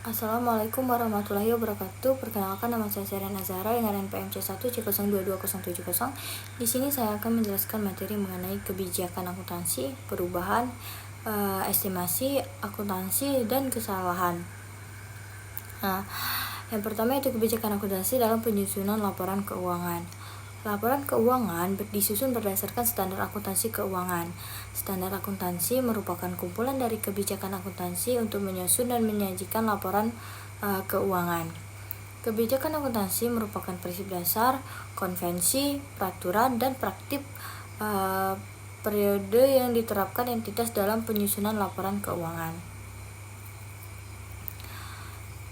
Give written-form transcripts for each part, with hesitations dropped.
Assalamualaikum warahmatullahi wabarakatuh. Perkenalkan, nama saya Serena Zahra dengan NPM C1 C022070. Di sini saya akan menjelaskan materi mengenai kebijakan akuntansi, perubahan, estimasi, akuntansi, dan kesalahan. Nah, yang pertama itu kebijakan akuntansi dalam penyusunan laporan keuangan. Laporan keuangan disusun berdasarkan standar akuntansi keuangan. Standar akuntansi merupakan kumpulan dari kebijakan akuntansi untuk menyusun dan menyajikan laporan keuangan. Kebijakan akuntansi merupakan prinsip dasar, konvensi, peraturan, dan praktik periode yang diterapkan entitas dalam penyusunan laporan keuangan.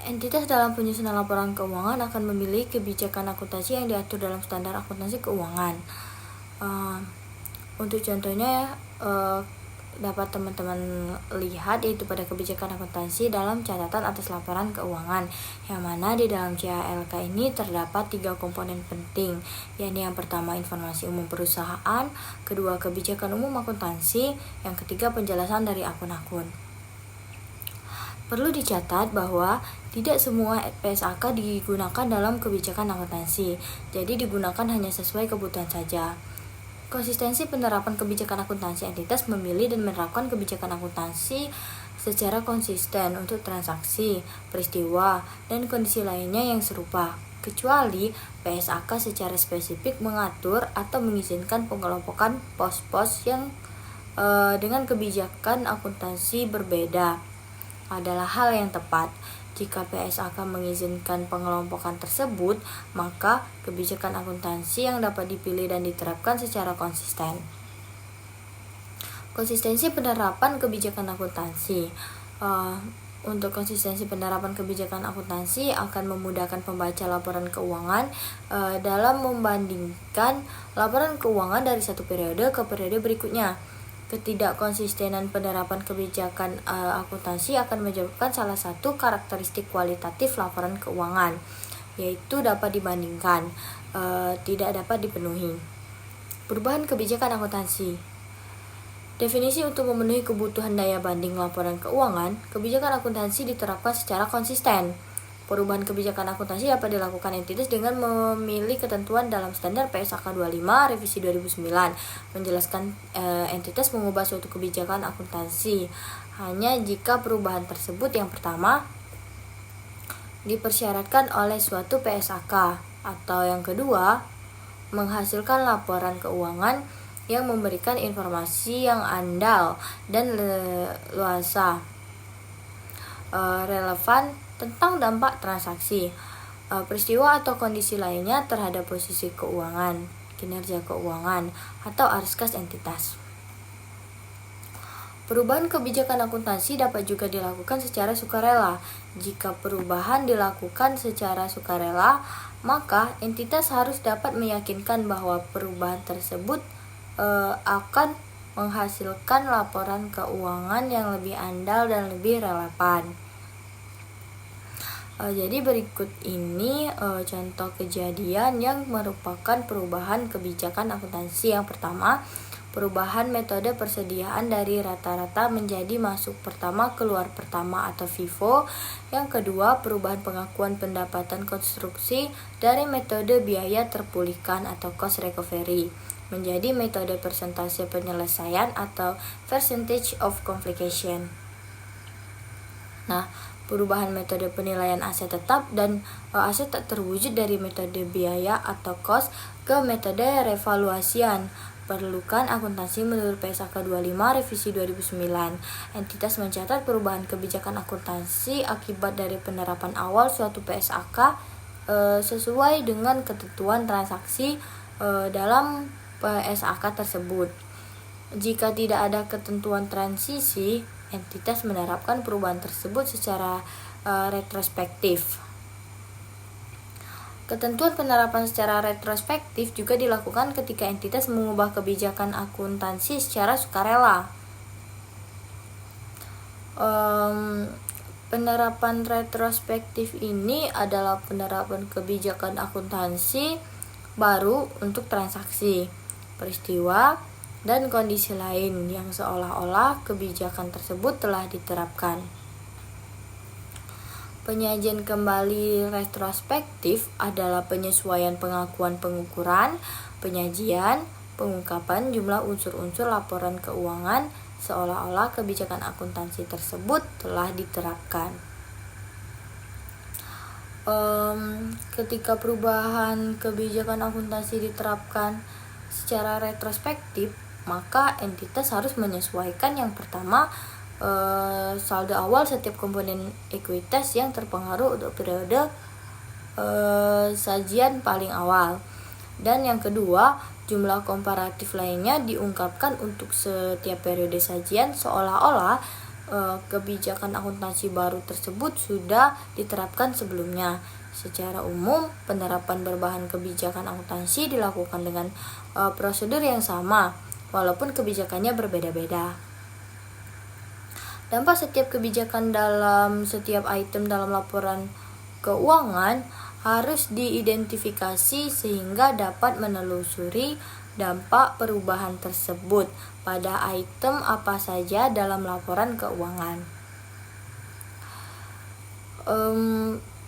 Entitas dalam penyusunan laporan keuangan akan memilih kebijakan akuntansi yang diatur dalam standar akuntansi keuangan. Untuk contohnya dapat teman-teman lihat yaitu pada kebijakan akuntansi dalam catatan atas laporan keuangan, yang mana di dalam CALK ini terdapat 3 komponen penting, yakni yang pertama informasi umum perusahaan, kedua kebijakan umum akuntansi, yang ketiga penjelasan dari akun-akun. Perlu dicatat bahwa tidak semua PSAK digunakan dalam kebijakan akuntansi, jadi digunakan hanya sesuai kebutuhan saja. Konsistensi penerapan kebijakan akuntansi, entitas memilih dan menerapkan kebijakan akuntansi secara konsisten untuk transaksi, peristiwa, dan kondisi lainnya yang serupa, kecuali PSAK secara spesifik mengatur atau mengizinkan pengelompokan pos-pos yang dengan kebijakan akuntansi berbeda adalah hal yang tepat. Jika PSAK mengizinkan pengelompokan tersebut, maka kebijakan akuntansi yang dapat dipilih dan diterapkan secara konsisten. Konsistensi penerapan kebijakan akuntansi. Untuk konsistensi penerapan kebijakan akuntansi akan memudahkan pembaca laporan keuangan dalam membandingkan laporan keuangan dari satu periode ke periode berikutnya. Ketidakkonsistenan penerapan kebijakan akuntansi akan menyebabkan salah satu karakteristik kualitatif laporan keuangan, yaitu dapat dibandingkan, tidak dapat dipenuhi. Perubahan kebijakan akuntansi. Definisi untuk memenuhi kebutuhan daya banding laporan keuangan, kebijakan akuntansi diterapkan secara konsisten. Perubahan kebijakan akuntansi dapat dilakukan entitas dengan memilih ketentuan dalam standar PSAK 25 revisi 2009 menjelaskan entitas mengubah suatu kebijakan akuntansi hanya jika perubahan tersebut yang pertama dipersyaratkan oleh suatu PSAK, atau yang kedua menghasilkan laporan keuangan yang memberikan informasi yang andal dan luasa relevan tentang dampak transaksi, peristiwa atau kondisi lainnya terhadap posisi keuangan, kinerja keuangan, atau arus kas entitas. Perubahan kebijakan akuntansi dapat juga dilakukan secara sukarela. Jika perubahan dilakukan secara sukarela, maka entitas harus dapat meyakinkan bahwa perubahan tersebut akan menghasilkan laporan keuangan yang lebih andal dan lebih relevan. Jadi berikut ini contoh kejadian yang merupakan perubahan kebijakan akuntansi. Yang pertama, perubahan metode persediaan dari rata-rata menjadi masuk pertama keluar pertama atau FIFO. Yang kedua, perubahan pengakuan pendapatan konstruksi dari metode biaya terpulihkan atau cost recovery menjadi metode persentase penyelesaian atau percentage of completion. Nah, perubahan metode penilaian aset tetap dan aset tak terwujud dari metode biaya atau cost ke metode revaluasian. Perlukan akuntansi menurut PSAK 25 revisi 2009. Entitas mencatat perubahan kebijakan akuntansi akibat dari penerapan awal suatu PSAK sesuai dengan ketentuan transaksi dalam PSAK tersebut. Jika tidak ada ketentuan transisi, entitas menerapkan perubahan tersebut secara retrospektif. Ketentuan penerapan secara retrospektif juga dilakukan ketika entitas mengubah kebijakan akuntansi secara sukarela. Penerapan retrospektif ini adalah penerapan kebijakan akuntansi baru untuk transaksi, peristiwa, dan kondisi lain yang seolah-olah kebijakan tersebut telah diterapkan. Penyajian kembali retrospektif adalah penyesuaian pengakuan pengukuran, penyajian, pengungkapan jumlah unsur-unsur laporan keuangan seolah-olah kebijakan akuntansi tersebut telah diterapkan. Ketika perubahan kebijakan akuntansi diterapkan secara retrospektif, maka entitas harus menyesuaikan yang pertama saldo awal setiap komponen ekuitas yang terpengaruh untuk periode sajian paling awal, dan yang kedua jumlah komparatif lainnya diungkapkan untuk setiap periode sajian seolah-olah kebijakan akuntansi baru tersebut sudah diterapkan sebelumnya. Secara umum, penerapan berbahan kebijakan akuntansi dilakukan dengan prosedur yang sama, walaupun kebijakannya berbeda-beda. Dampak setiap kebijakan dalam setiap item dalam laporan keuangan harus diidentifikasi sehingga dapat menelusuri dampak perubahan tersebut pada item apa saja dalam laporan keuangan.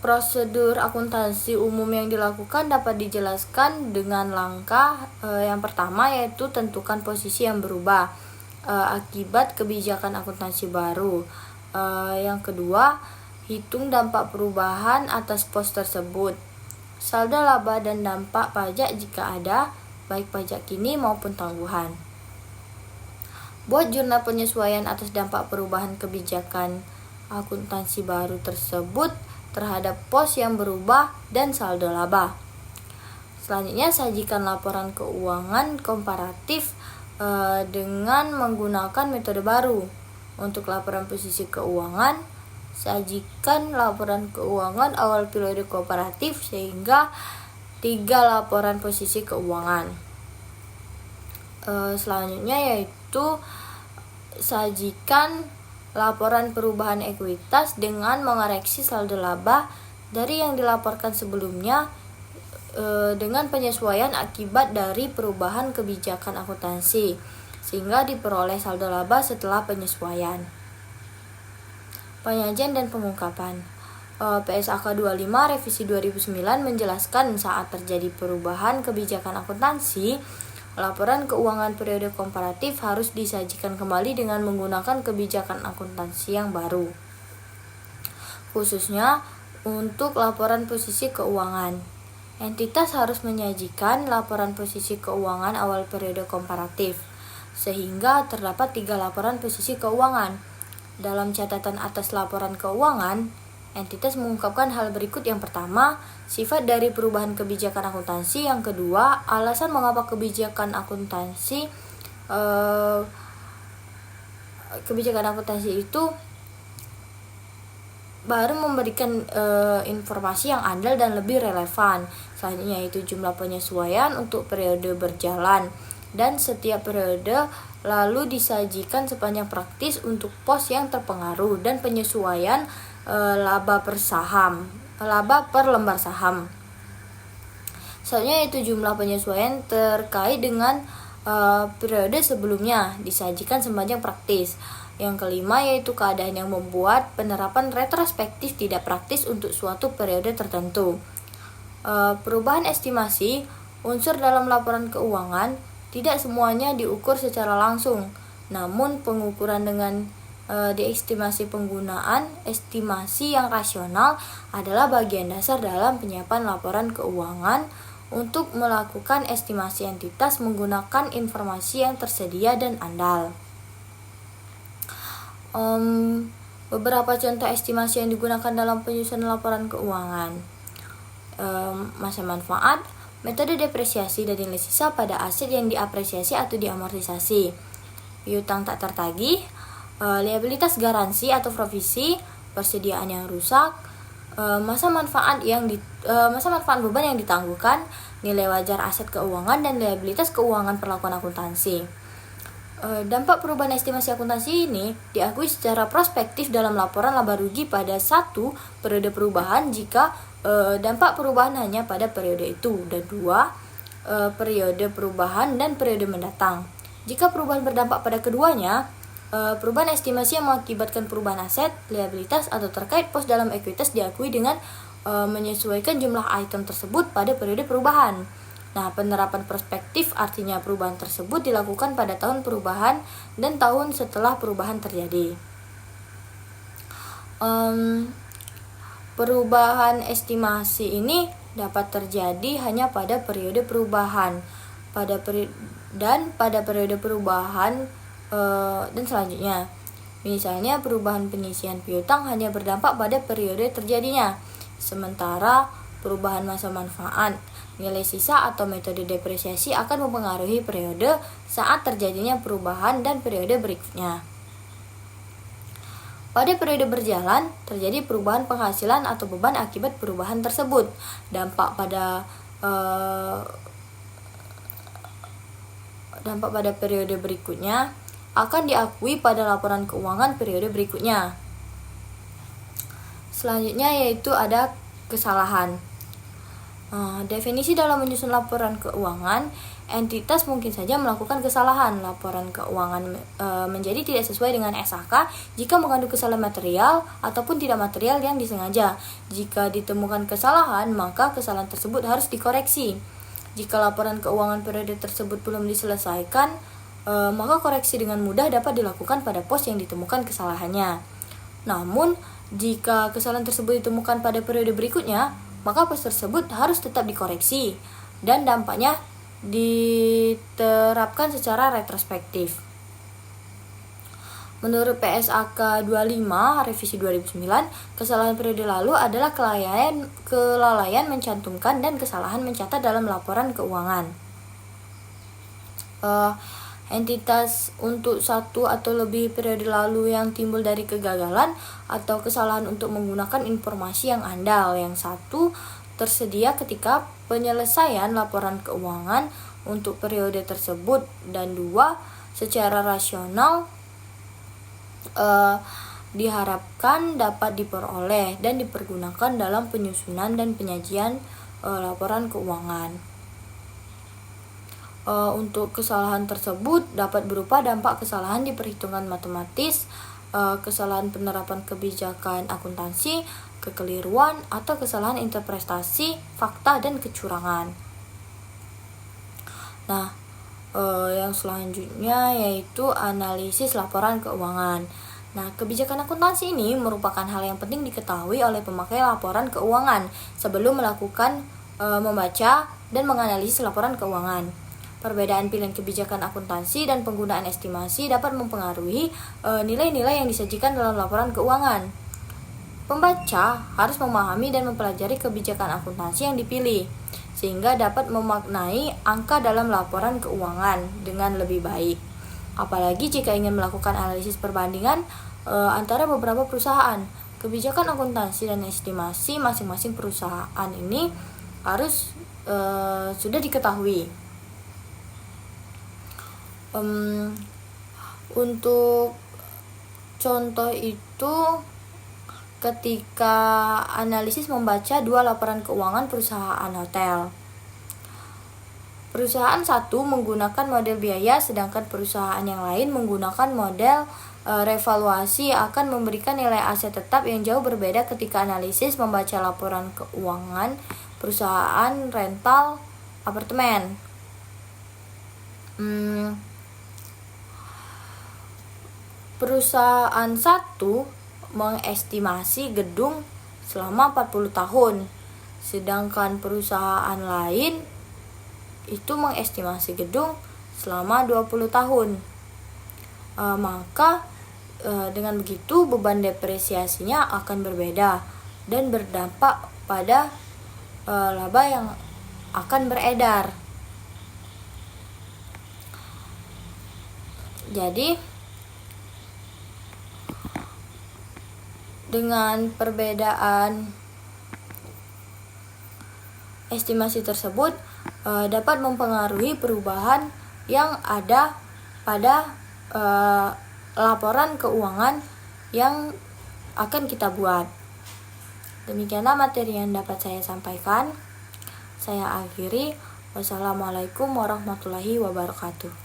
Prosedur akuntansi umum yang dilakukan dapat dijelaskan dengan langkah yang pertama, yaitu tentukan posisi yang berubah akibat kebijakan akuntansi baru. Yang kedua, hitung dampak perubahan atas pos tersebut. Saldo laba dan dampak pajak jika ada, baik pajak kini maupun tangguhan. Buat jurnal penyesuaian atas dampak perubahan kebijakan akuntansi baru tersebut terhadap pos yang berubah dan saldo laba. Selanjutnya, sajikan laporan keuangan komparatif dengan menggunakan metode baru. Untuk laporan posisi keuangan, sajikan laporan keuangan awal periode komparatif sehingga 3 laporan posisi keuangan. Selanjutnya yaitu sajikan laporan perubahan ekuitas dengan mengoreksi saldo laba dari yang dilaporkan sebelumnya dengan penyesuaian akibat dari perubahan kebijakan akuntansi sehingga diperoleh saldo laba setelah penyesuaian. Penyajian dan pengungkapan. PSAK 25 revisi 2009 menjelaskan saat terjadi perubahan kebijakan akuntansi, laporan keuangan periode komparatif harus disajikan kembali dengan menggunakan kebijakan akuntansi yang baru. Khususnya untuk laporan posisi keuangan. Entitas harus menyajikan laporan posisi keuangan awal periode komparatif, sehingga terdapat 3 laporan posisi keuangan. Dalam catatan atas laporan keuangan, entitas mengungkapkan hal berikut. Yang pertama, sifat dari perubahan kebijakan akuntansi. Yang kedua, alasan mengapa kebijakan akuntansi itu baru memberikan informasi yang andal dan lebih relevan. Selanjutnya yaitu jumlah penyesuaian untuk periode berjalan dan setiap periode, lalu disajikan sepanjang praktis untuk pos yang terpengaruh dan penyesuaian laba per lembar saham. Selanjutnya yaitu jumlah penyesuaian terkait dengan periode sebelumnya disajikan sepanjang praktis. Yang kelima yaitu keadaan yang membuat penerapan retrospektif tidak praktis untuk suatu periode tertentu. Perubahan estimasi unsur dalam laporan keuangan tidak semuanya diukur secara langsung, namun pengukuran dengan diestimasi penggunaan estimasi yang rasional adalah bagian dasar dalam penyiapan laporan keuangan untuk melakukan estimasi entitas menggunakan informasi yang tersedia dan andal. Beberapa contoh estimasi yang digunakan dalam penyusunan laporan keuangan. Masa manfaat, metode depresiasi dan nilai sisa pada aset yang diapresiasi atau diamortisasi, piutang tak tertagih, liabilitas garansi atau provisi, persediaan yang rusak, masa manfaat beban yang ditangguhkan, nilai wajar aset keuangan dan liabilitas keuangan perlakuan akuntansi. Dampak perubahan estimasi akuntansi ini diakui secara prospektif dalam laporan laba rugi pada 1 periode perubahan jika dampak perubahan hanya pada periode itu, dan 2 periode perubahan dan periode mendatang. Jika perubahan berdampak pada keduanya, Perubahan estimasi yang mengakibatkan perubahan aset, liabilitas, atau terkait pos dalam ekuitas diakui dengan menyesuaikan jumlah item tersebut pada periode perubahan. Nah, penerapan prospektif artinya perubahan tersebut dilakukan pada tahun perubahan dan tahun setelah perubahan terjadi. Perubahan estimasi ini dapat terjadi hanya pada periode perubahan, pada periode perubahan dan selanjutnya. Misalnya perubahan penyisian piutang hanya berdampak pada periode terjadinya, sementara perubahan masa manfaat, nilai sisa atau metode depresiasi akan mempengaruhi periode saat terjadinya perubahan dan periode berikutnya. Pada periode berjalan, terjadi perubahan penghasilan atau beban akibat perubahan tersebut. Dampak pada periode berikutnya akan diakui pada laporan keuangan periode berikutnya. Selanjutnya yaitu ada kesalahan. Definisi dalam menyusun laporan keuangan, entitas mungkin saja melakukan kesalahan. Laporan keuangan menjadi tidak sesuai dengan SAK jika mengandung kesalahan material ataupun tidak material yang disengaja. Jika ditemukan kesalahan, maka kesalahan tersebut harus dikoreksi. Jika laporan keuangan periode tersebut belum diselesaikan, maka koreksi dengan mudah dapat dilakukan pada pos yang ditemukan kesalahannya. Namun, jika kesalahan tersebut ditemukan pada periode berikutnya, maka pos tersebut harus tetap dikoreksi dan dampaknya diterapkan secara retrospektif. Menurut PSAK 25 revisi 2009, kesalahan periode lalu adalah kelalaian mencantumkan dan kesalahan mencatat dalam laporan keuangan. Entitas untuk satu atau lebih periode lalu yang timbul dari kegagalan atau kesalahan untuk menggunakan informasi yang andal. Yang satu tersedia ketika penyelesaian laporan keuangan untuk periode tersebut, dan dua secara rasional diharapkan dapat diperoleh dan dipergunakan dalam penyusunan dan penyajian laporan keuangan. Untuk kesalahan tersebut dapat berupa dampak kesalahan di perhitungan matematis, kesalahan penerapan kebijakan akuntansi, kekeliruan, atau kesalahan interpretasi fakta dan kecurangan. Nah, yang selanjutnya yaitu analisis laporan keuangan. Nah, kebijakan akuntansi ini merupakan hal yang penting diketahui oleh pemakai laporan keuangan sebelum melakukan membaca dan menganalisis laporan keuangan. Perbedaan pilihan kebijakan akuntansi dan penggunaan estimasi dapat mempengaruhi nilai-nilai yang disajikan dalam laporan keuangan. Pembaca harus memahami dan mempelajari kebijakan akuntansi yang dipilih, sehingga dapat memaknai angka dalam laporan keuangan dengan lebih baik. Apalagi jika ingin melakukan analisis perbandingan antara beberapa perusahaan. Kebijakan akuntansi dan estimasi masing-masing perusahaan ini harus sudah diketahui. Untuk contoh itu ketika analisis membaca dua laporan keuangan perusahaan hotel. Perusahaan satu menggunakan model biaya, sedangkan perusahaan yang lain menggunakan model revaluasi akan memberikan nilai aset tetap yang jauh berbeda ketika analisis membaca laporan keuangan perusahaan rental apartemen. Perusahaan satu mengestimasi gedung selama 40 tahun, sedangkan perusahaan lain itu mengestimasi gedung selama 20 tahun. Maka dengan begitu beban depresiasinya akan berbeda dan berdampak pada laba yang akan beredar. Jadi dengan perbedaan estimasi tersebut dapat mempengaruhi perubahan yang ada pada laporan keuangan yang akan kita buat. Demikianlah materi yang dapat saya sampaikan. Saya akhiri. Wassalamualaikum warahmatullahi wabarakatuh.